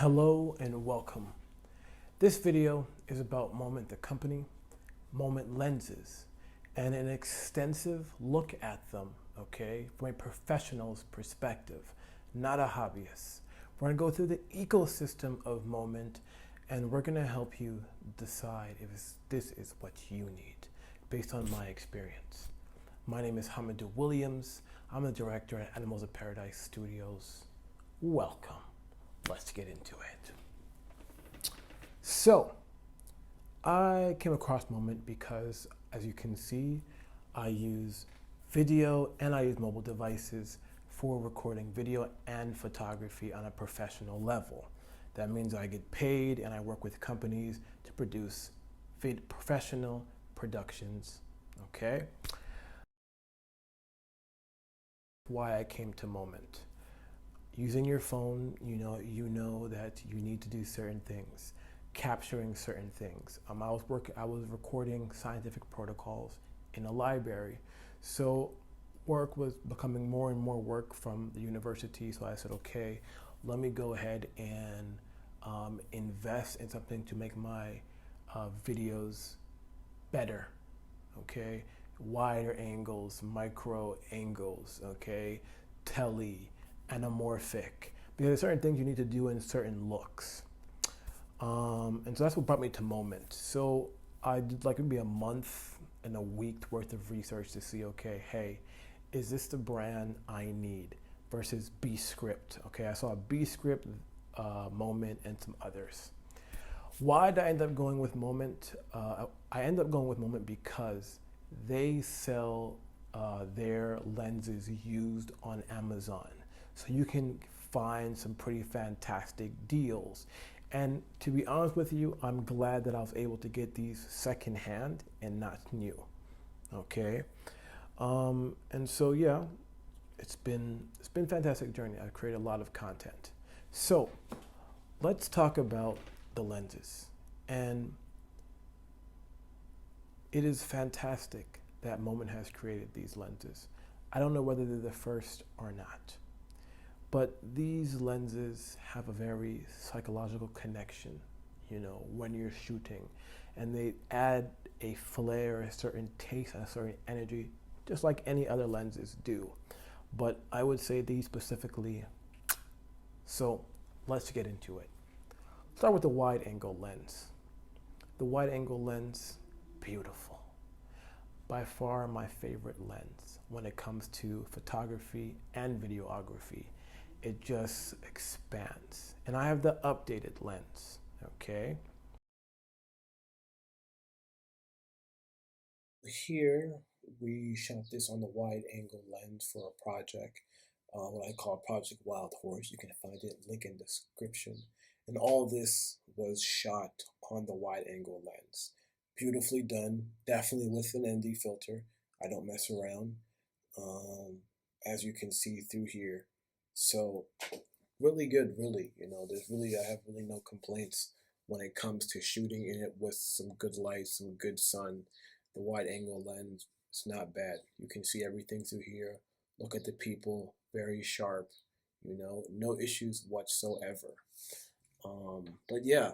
Hello and welcome. This video is about Moment the company, Moment lenses, and an extensive look at them, okay, from a professional's perspective, not a hobbyist. We're gonna go through the ecosystem of Moment and we're gonna help you decide if this is what you need based on my experience. My name is Hamidou Williams. I'm the director at Animals of Paradise Studios. Welcome. Let's get into it. So, I came across Moment because, as you can see, I use video and I use mobile devices for recording video and photography on a professional level. That means I get paid and I work with companies to produce professional productions, okay? Why I came to Moment. Using your phone, you know that you need to do certain things, capturing certain things. I was recording scientific protocols in a library, so work was becoming more and more work from the university. So I said, okay, let me go ahead and invest in something to make my videos better. Okay, wider angles, micro angles. Okay, tele. Anamorphic, because there's certain things you need to do in certain looks. And so that's what brought me to Moment. So I did like maybe a month and a week worth of research to see, okay, hey, is this the brand I need versus B-Script? Okay, I saw B-Script, Moment, and some others. Why did I end up going with Moment? I ended up going with Moment because they sell their lenses used on Amazon. So you can find some pretty fantastic deals. And to be honest with you, I'm glad that I was able to get these secondhand and not new. Okay. And so yeah, it's been a fantastic journey. I've created a lot of content. So let's talk about the lenses. And it is fantastic that Moment has created these lenses. I don't know whether they're the first or not. But these lenses have a very psychological connection, when you're shooting. And they add a flair, a certain taste, a certain energy, just like any other lenses do. But I would say these specifically. So let's get into it. Start with the wide angle lens. The wide angle lens, beautiful. By far my favorite lens when it comes to photography and videography. It just expands. And I have the updated lens, okay? Here, we shot this on the wide angle lens for a project, what I call Project Wild Horse. You can find it, link in the description. And all this was shot on the wide angle lens. Beautifully done, definitely with an ND filter. I don't mess around, as you can see through here. So really good, really. I have really no complaints when it comes to shooting in it with some good light, some good sun. The wide angle lens is not bad. You can see everything through here. Look at the people, very sharp. No issues whatsoever. But yeah,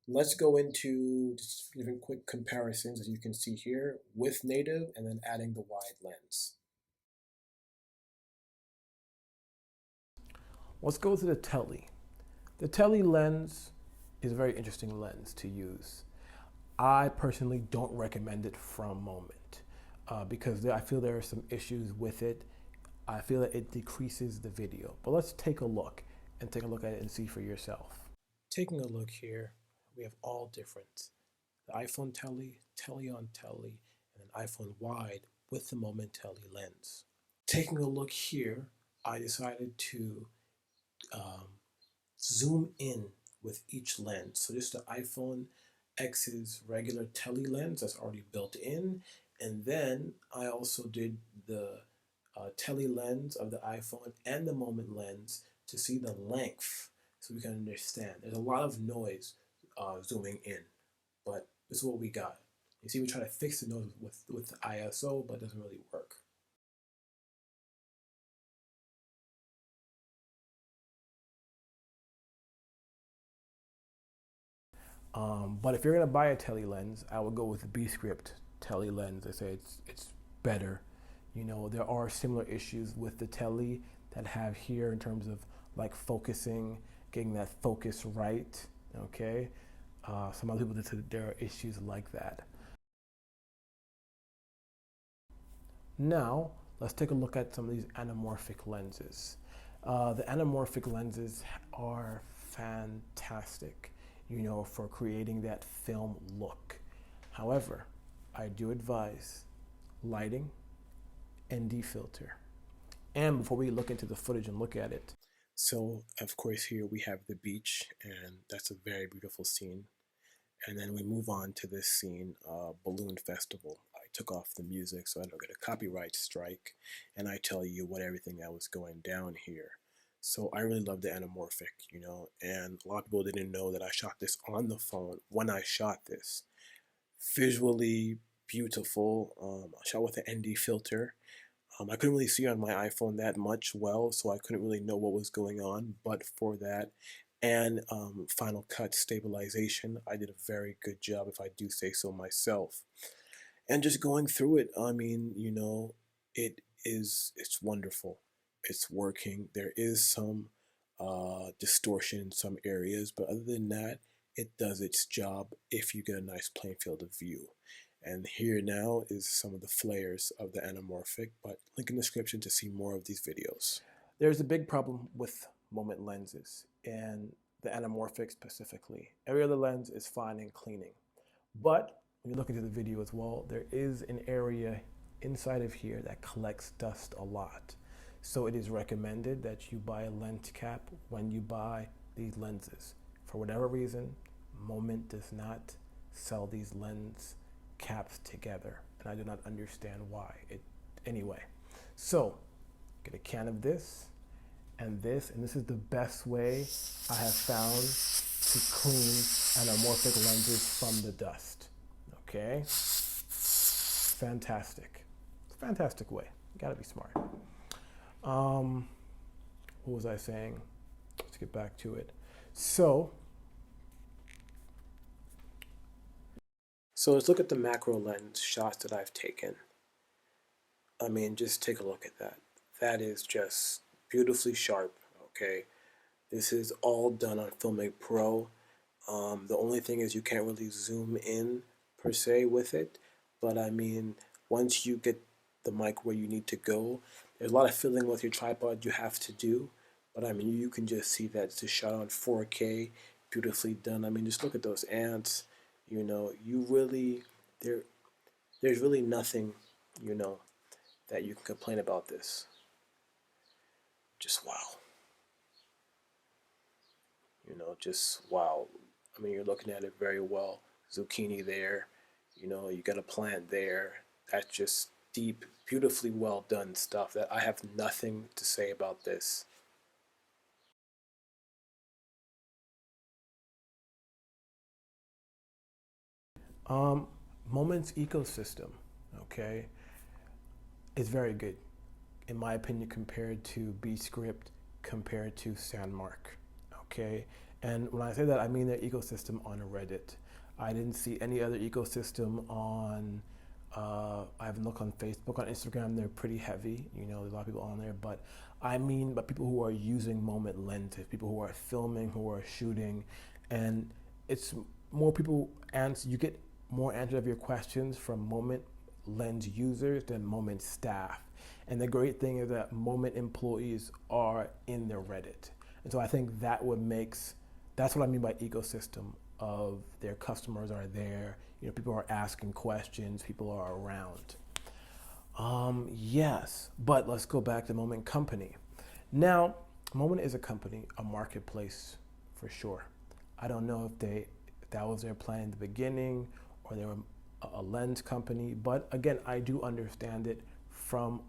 let's go into just different quick comparisons, as you can see here, with native and then adding the wide lens. Let's go to the Tele. The Tele lens is a very interesting lens to use. I personally don't recommend it from Moment because I feel there are some issues with it. I feel that it decreases the video. But let's take a look at it and see for yourself. Taking a look here, we have all different. The iPhone Tele, Tele on Tele, and an iPhone wide with the Moment Tele lens. Taking a look here, I decided to zoom in with each lens. So just the iPhone X's regular tele lens that's already built in. And then I also did the tele lens of the iPhone and the Moment lens to see the length so we can understand. There's a lot of noise zooming in, but this is what we got. You see, we try to fix the noise with the ISO, but it doesn't really work. But if you're gonna buy a tele lens, I would go with the B-script tele lens. I say it's better. You know, there are similar issues with the tele that have here in terms of like focusing, getting that focus right. Okay, some other people said there are issues like that. Now let's take a look at some of these anamorphic lenses. The anamorphic lenses are fantastic, you know, for creating that film look. However, I do advise lighting, ND filter. And before we look into the footage and look at it, so of course here we have the beach, and that's a very beautiful scene. And then we move on to this scene, Balloon Festival. I took off the music so I don't get a copyright strike, and I tell you what everything that was going down here. So I really love the anamorphic, you know, and a lot of people didn't know that I shot this on the phone when I shot this. Visually beautiful. I shot with an ND filter. I couldn't really see on my iPhone that much well, so I couldn't really know what was going on. But for that and Final Cut stabilization, I did a very good job, if I do say so myself. And just going through it, I mean, you know, it's wonderful. It's working. There is some distortion in some areas, but other than that, it does its job if you get a nice plain field of view. And here now is some of the flares of the anamorphic, but link in the description to see more of these videos. There's a big problem with Moment lenses, and the anamorphic specifically. Every other lens is fine in cleaning. But when you look into the video as well, there is an area inside of here that collects dust a lot. So it is recommended that you buy a lens cap when you buy these lenses. For whatever reason, Moment does not sell these lens caps together, and I do not understand why. Anyway, so get a can of this, and this is the best way I have found to clean anamorphic lenses from the dust. Okay, fantastic. It's a fantastic way. You gotta be smart. What was I saying? Let's get back to it. So let's look at the macro lens shots that I've taken. I mean, just take a look at that. That is just beautifully sharp, okay? This is all done on Filmic Pro. The only thing is you can't really zoom in per se with it, but I mean, once you get the mic where you need to go, there's a lot of fiddling with your tripod you have to do, but I mean, you can just see that it's a shot on 4K, beautifully done. I mean, just look at those ants. You know, you really, there's really nothing, you know, that you can complain about this. Just wow. You know, just wow. I mean, you're looking at it very well. Zucchini there, you know, you got a plant there. That's just deep, beautifully well done stuff that I have nothing to say about this. Moment's ecosystem, okay, is very good, in my opinion, compared to B-script, compared to Sandmark, okay? And when I say that, I mean their ecosystem on Reddit. I didn't see any other ecosystem on, I haven't looked on Facebook. On Instagram, they're pretty heavy, you know, there's a lot of people on there, but I mean, but people who are using Moment lenses, people who are filming, who are shooting, and it's more people answer, you get more answers of your questions from Moment lens users than Moment staff. And the great thing is that Moment employees are in their Reddit. And so I think that that's what I mean by ecosystem of their customers are there. You know, people are asking questions, people are around. Yes, but let's go back to Moment Company. Now, Moment is a company, a marketplace for sure. I don't know if that was their plan in the beginning, or they were a lens company, but again, I do understand it from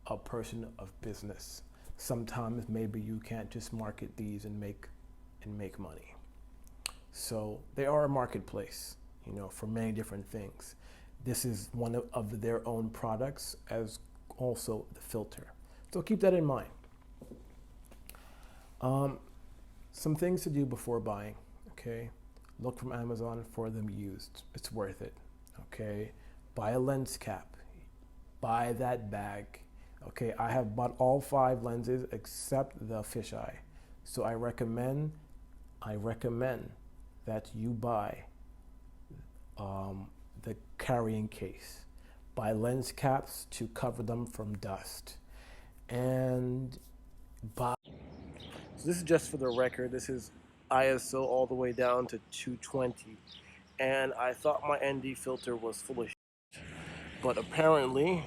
a person of business. Sometimes maybe you can't just market these and make money. So they are a marketplace, you know, for many different things. This is one of their own products, as also the filter. So keep that in mind. Some things to do before buying, okay? look from Amazon for them used. It's worth it. Okay, buy a lens cap, buy that bag. Okay, I have bought all 5 lenses except the fisheye. So I recommend that you buy the carrying case. Buy lens caps to cover them from dust. And buy. So this is just for the record. This is ISO all the way down to 220. And I thought my ND filter was full of shit. But apparently,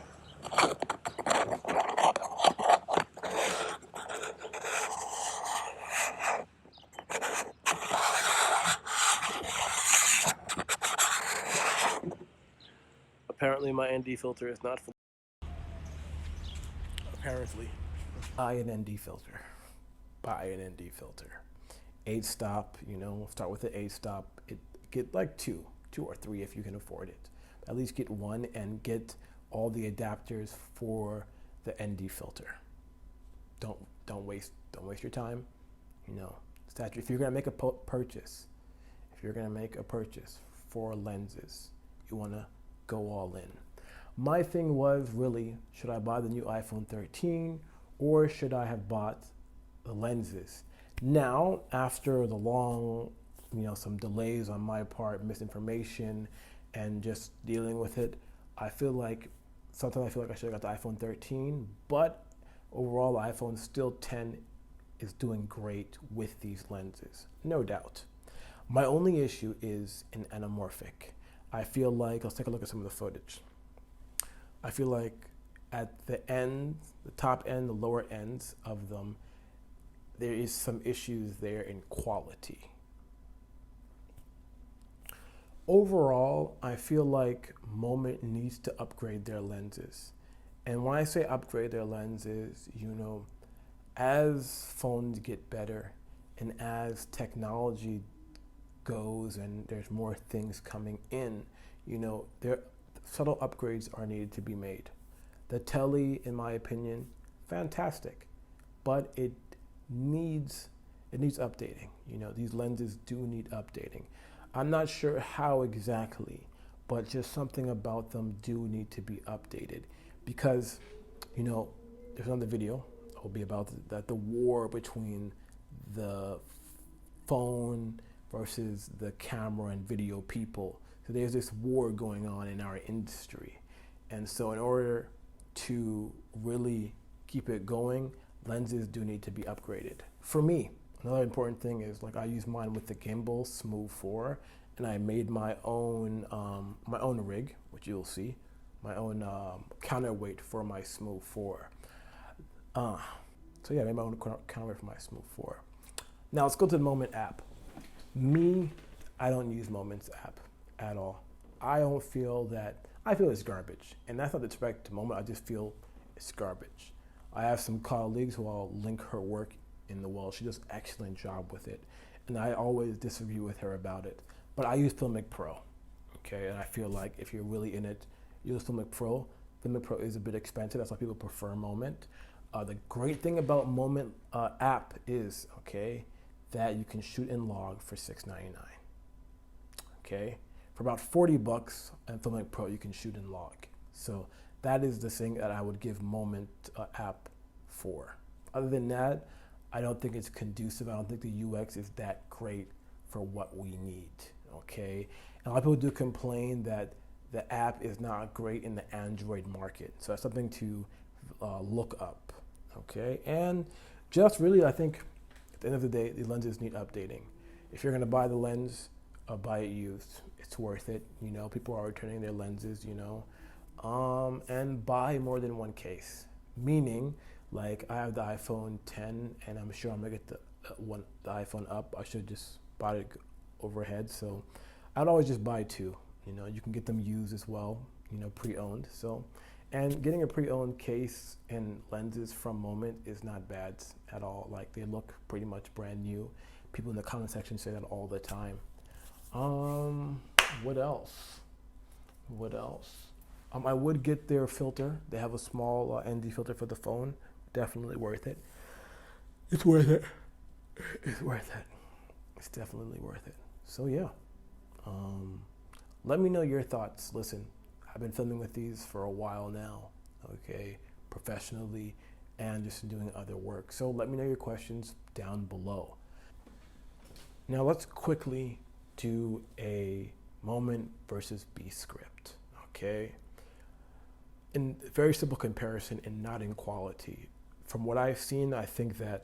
my ND filter is not full. Apparently. Buy an ND filter. Buy an ND filter. 8-stop, start with the 8-stop. Get like two or three if you can afford it. At least get one and get all the adapters for the ND filter. Don't waste your time. If you're gonna make a purchase, for lenses, you wanna go all in. My thing was really, should I buy the new iPhone 13 or should I have bought the lenses? Now, after the long, some delays on my part, misinformation, and just dealing with it, sometimes I feel like I should have got the iPhone 13, but overall, the iPhone still 10 is doing great with these lenses, no doubt. My only issue is in anamorphic. I feel like, let's take a look at some of the footage. I feel like at the end, the top end, the lower ends of them, there is some issues there in quality. Overall, I feel like Moment needs to upgrade their lenses. And when I say upgrade their lenses, as phones get better and as technology goes and there's more things coming in, there subtle upgrades are needed to be made. The Tele, in my opinion, fantastic, but it needs updating. These lenses do need updating. I'm not sure how exactly, but just something about them do need to be updated because, there's another video will be about the war between the phone versus the camera and video people. So there's this war going on in our industry. And so in order to really keep it going, lenses do need to be upgraded. For me, another important thing is I use mine with the gimbal Smooth 4, and I made my own rig, which you'll see, my own counterweight for my Smooth 4. I made my own counterweight for my Smooth 4. Now let's go to the Moment app. I don't use Moment's app at all. I feel it's garbage, and that's not disrespect to Moment. I just feel it's garbage. I have some colleagues who I'll link her work in the wall. She does an excellent job with it, and I always disagree with her about it. But I use Filmic Pro, okay? And I feel like if you're really in it, use Filmic Pro. Filmic Pro is a bit expensive. That's why people prefer Moment. The great thing about Moment app is, that you can shoot in log for $6.99. Okay, for about $40 and Filmic Pro, you can shoot in log. So that is the thing that I would give Moment app for. Other than that, I don't think it's conducive. I don't think the UX is that great for what we need. Okay, and a lot of people do complain that the app is not great in the Android market. So that's something to look up. Okay, and just really, I think at the end of the day, the lenses need updating. If you're going to buy the lens, buy it used. It's worth it. People are returning their lenses. And buy more than one case. Meaning, I have the iPhone 10, and I'm sure I'm gonna get the iPhone up. I should just buy it overhead. So I'd always just buy two. You can get them used as well. Pre-owned. So. And getting a pre-owned case and lenses from Moment is not bad at all. They look pretty much brand new. People in the comment section say that all the time. What else? I would get their filter. They have a small ND filter for the phone. Definitely worth it. It's worth it. It's definitely worth it. So yeah. Um, Let me know your thoughts. Listen, I've been filming with these for a while now, okay, professionally and just doing other work. So let me know your questions down below. Now let's quickly do a Moment versus B script, okay? In very simple comparison and not in quality. From what I've seen, I think that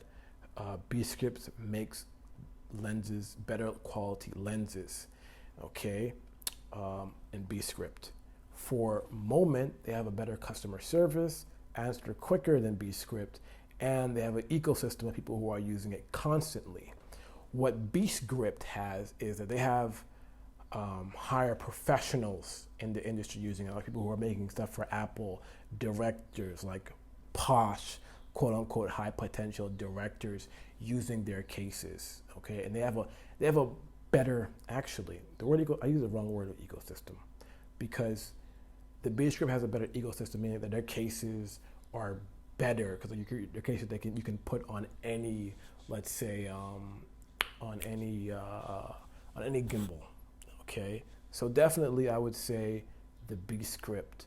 B script makes lenses, better quality lenses, okay, in B script. For Moment, they have a better customer service, answer quicker than B script, and they have an ecosystem of people who are using it constantly. What B script has is that they have hire professionals in the industry using it, like people who are making stuff for Apple, directors, like posh, quote unquote, high potential directors using their cases. Okay, and they have a better, actually, the word I use the wrong word of ecosystem, because the B script has a better ecosystem, meaning that their cases are better because their cases you can put on any, let's say, on any gimbal. Okay, so definitely I would say the B script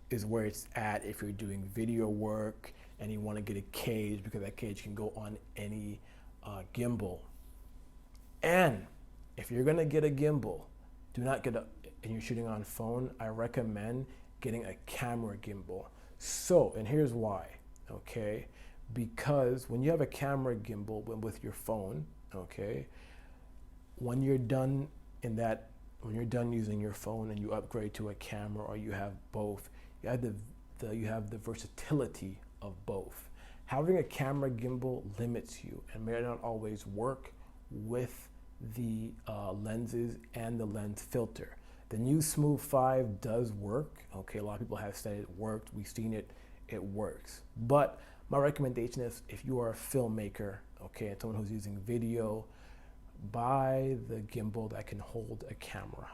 is where it's at if you're doing video work and you want to get a cage, because that cage can go on any gimbal. And if you're gonna get a gimbal, do not get and you're shooting on phone, I recommend getting a camera gimbal. So, and here's why, okay? Because when you have a camera gimbal with your phone, okay, when you're done using your phone and you upgrade to a camera, or you have both, you have the versatility of both. Having a camera gimbal limits you and may not always work with the lenses and the lens filter. The new Smooth 5 does work. Okay, a lot of people have said it worked. We've seen it, it works. But my recommendation is, if you are a filmmaker, okay, and someone who's using video, buy the gimbal that can hold a camera,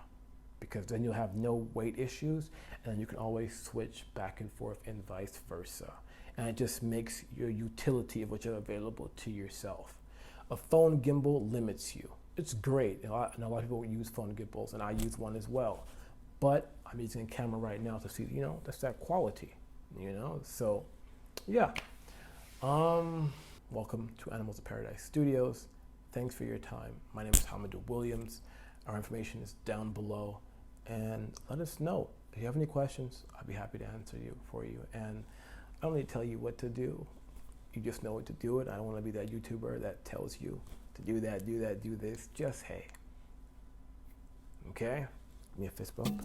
because then you'll have no weight issues and you can always switch back and forth and vice versa. And it just makes your utility of what you have available to yourself. A phone gimbal limits you. It's great. And a lot of people use phone gimbals, and I use one as well. But I'm using a camera right now to see, that's that quality, So, yeah. Welcome to Animals of Paradise Studios. Thanks for your time. My name is Hamidou Williams. Our information is down below. And let us know. If you have any questions, I'll be happy to answer for you. And I don't need to tell you what to do. You just know what to do it. I don't want to be that YouTuber that tells you to do that, do this. Just, hey. Okay? Give me a fist bump.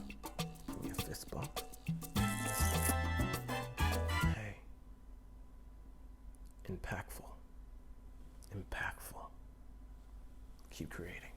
Give me a fist bump. Hey. Impactful. Keep creating.